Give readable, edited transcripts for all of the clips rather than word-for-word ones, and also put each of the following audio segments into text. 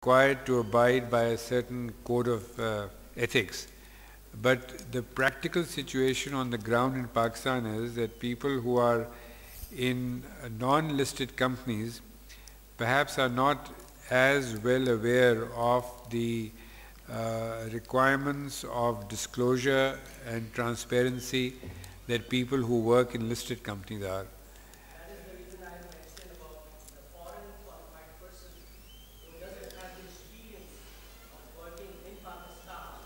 required to abide by a certain code of ethics. But the practical situation on the ground in Pakistan is that people who are in non-listed companies perhaps are not as well aware of the requirements of disclosure and transparency that people who work in listed companies are. That is the reason I mentioned about the foreign qualified person who doesn't have the experience of working in Pakistan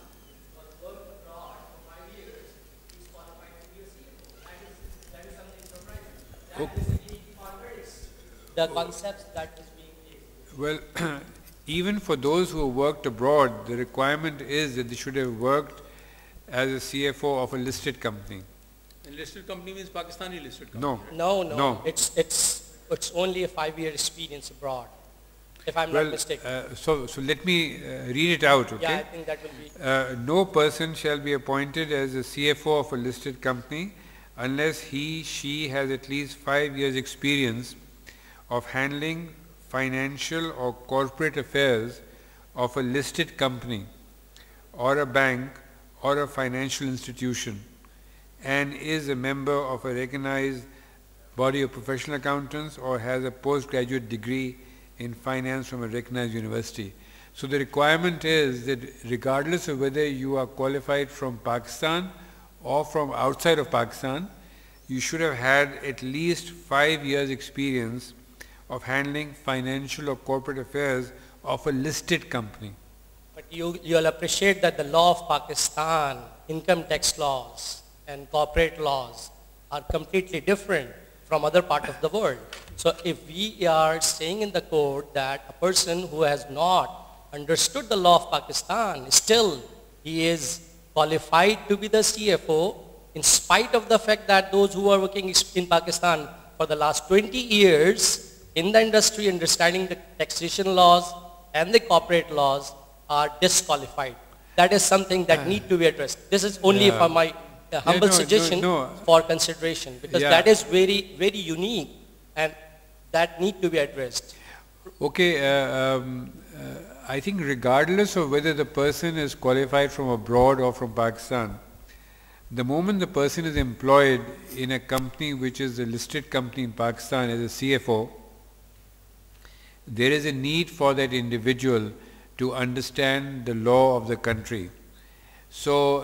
or worked abroad for 5 years, he's qualified to be a CFO. That is something surprising. That basically contradicts the concepts that is being used. Well, even for those who have worked abroad, the requirement is that they should have worked as a CFO of a listed company. A listed company means Pakistani listed company. No. No. It's only a 5-year experience abroad, if I'm not mistaken. So let me read it out, okay? Yeah, I think that will be. No person shall be appointed as a CFO of a listed company unless she has at least 5 years experience of handling financial or corporate affairs of a listed company or a bank or a financial institution, and is a member of a recognized body of professional accountants or has a postgraduate degree in finance from a recognized university. So the requirement is that regardless of whether you are qualified from Pakistan or from outside of Pakistan, you should have had at least 5 years experience of handling financial or corporate affairs of a listed company. But you'll appreciate that the law of Pakistan, income tax laws and corporate laws are completely different from other part of the world. So if we are saying in the court that a person who has not understood the law of Pakistan, still he is qualified to be the CFO in spite of the fact that those who are working in Pakistan for the last 20 years in the industry understanding the taxation laws and the corporate laws are disqualified. That is something that need to be addressed. This is only for my humble suggestion for consideration, because that is very, very unique and that need to be addressed. Okay, I think regardless of whether the person is qualified from abroad or from Pakistan, the moment the person is employed in a company which is a listed company in Pakistan as a CFO, there is a need for that individual to understand the law of the country. So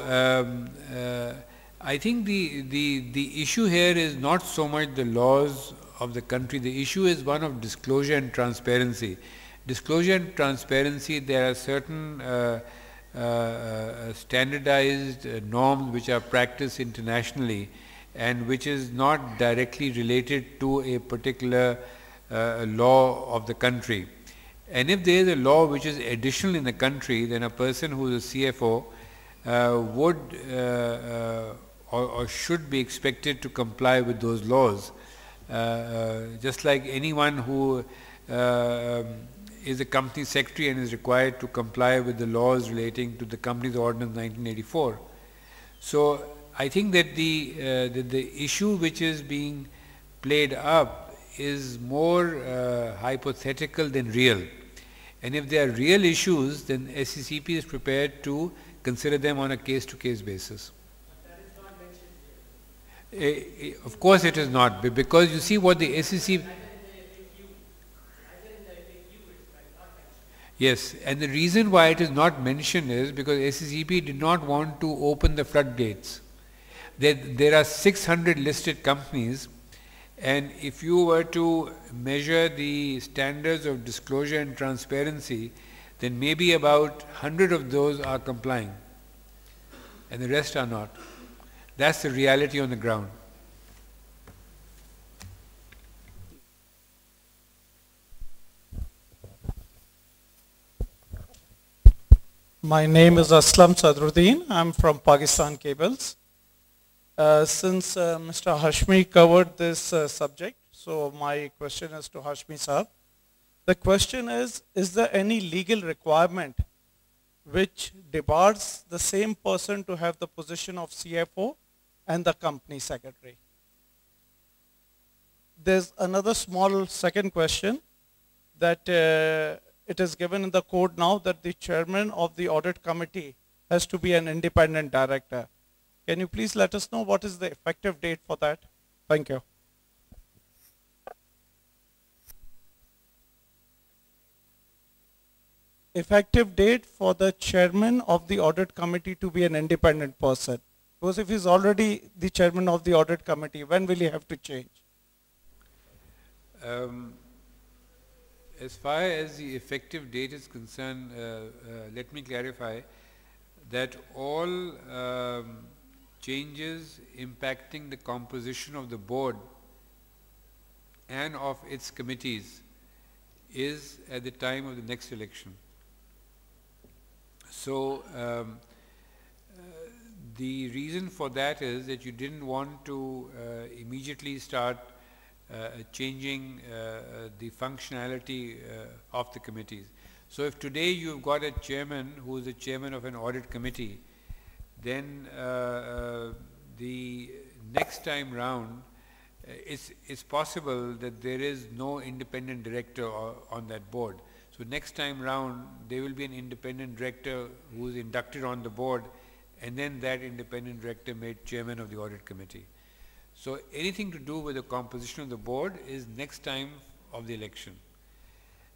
I think the issue here is not so much the laws of the country. The issue is one of disclosure and transparency. Disclosure and transparency, there are certain standardized norms which are practiced internationally and which is not directly related to a particular law of the country. And if there is a law which is additional in the country, then a person who is a CFO would or should be expected to comply with those laws. Just like anyone who is a company secretary and is required to comply with the laws relating to the Companies Ordinance 1984. So I think that the issue which is being played up is more hypothetical than real. And if there are real issues, then SCCP is prepared to consider them on a case-to-case basis. That is not mentioned here. Of course it is not, because you see what the SCCP... Yes, and the reason why it is not mentioned is because SCCP did not want to open the floodgates. There are 600 listed companies, and if you were to measure the standards of disclosure and transparency, then maybe about 100 of those are complying, and the rest are not. That's the reality on the ground. My name is Aslam Sadruddin. I'm from Pakistan Cables. Since Mr. Hashmi covered this subject, so my question is to Hashmi Sahab. The question is there any legal requirement which debars the same person to have the position of CFO and the company secretary? There's another small second question that it is given in the code now that the chairman of the audit committee has to be an independent director. Can you please let us know what is the effective date for that? Thank you. Effective date for the chairman of the audit committee to be an independent person. Because if he's already the chairman of the audit committee, when will he have to change? As far as the effective date is concerned, let me clarify that all changes impacting the composition of the board and of its committees is at the time of the next election. So the reason for that is that you didn't want to immediately start changing the functionality of the committees. So if today you've got a chairman who is the chairman of an audit committee, then the next time round it's possible that there is no independent director on that board. So next time round there will be an independent director who is inducted on the board, and then that independent director made chairman of the audit committee. So anything to do with the composition of the board is next time of the election.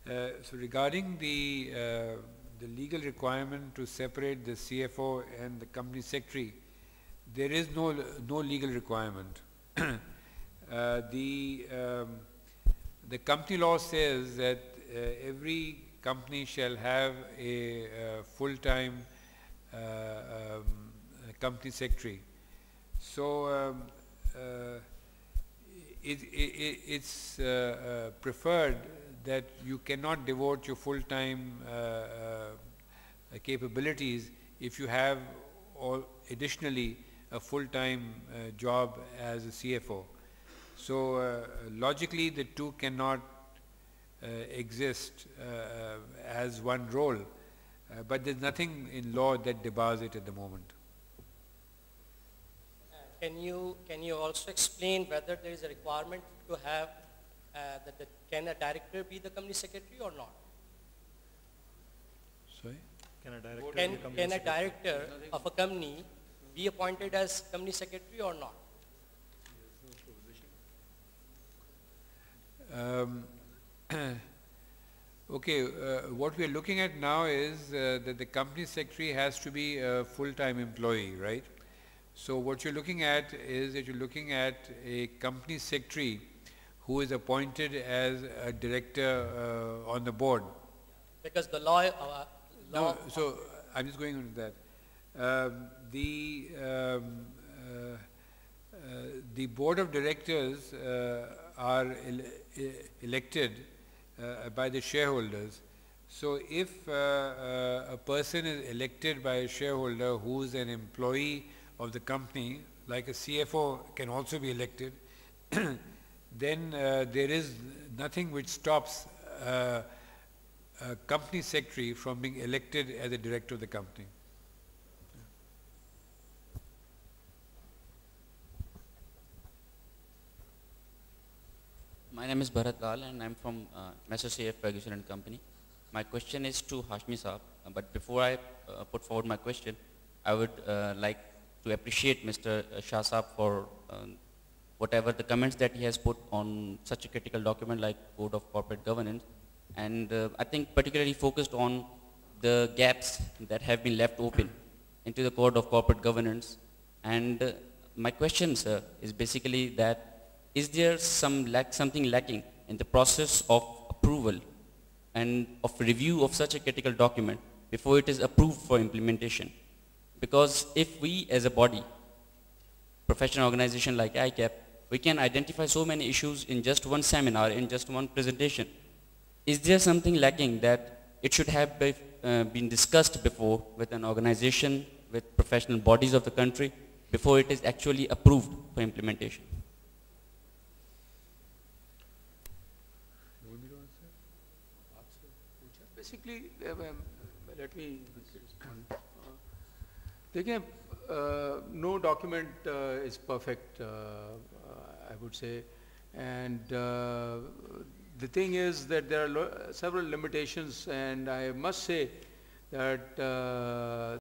So regarding the legal requirement to separate the CFO and the company secretary, there is no legal requirement. The company law says that every company shall have a full-time company secretary. So it's preferred that you cannot devote your full-time capabilities if you have additionally a full-time job as a CFO. So logically the two cannot exist as one role, but there's nothing in law that debars it at the moment. Can you also explain whether there is a requirement to have can a director be the company secretary or not? Sorry? Can a director of a company be appointed as company secretary or not? Okay, what we are looking at now is that the company secretary has to be a full-time employee, right? So what you're looking at is that you're looking at a company secretary who is appointed as a director on the board. Because the law... No, so I'm just going on to that. The board of directors are elected by the shareholders. So if a person is elected by a shareholder who is an employee of the company, like a CFO can also be elected, then there is nothing which stops a company secretary from being elected as a director of the company. My name is Bharat Lal and I'm from Messrs. CF Ferguson and Company. My question is to Hashmi Saab, but before I put forward my question, I would like to appreciate Mr. Shah Saab for whatever the comments that he has put on such a critical document like Code of Corporate Governance, and I think particularly focused on the gaps that have been left open into the Code of Corporate Governance. And my question, sir, is basically that is there something lacking in the process of approval and of review of such a critical document before it is approved for implementation? Because if we as a body, professional organization like ICAP, we can identify so many issues in just one seminar, in just one presentation. Is there something lacking that it should have been discussed before with an organization, with professional bodies of the country, before it is actually approved for implementation? Basically, let me respond. No document is perfect, I would say, and the thing is that there are several limitations, and I must say that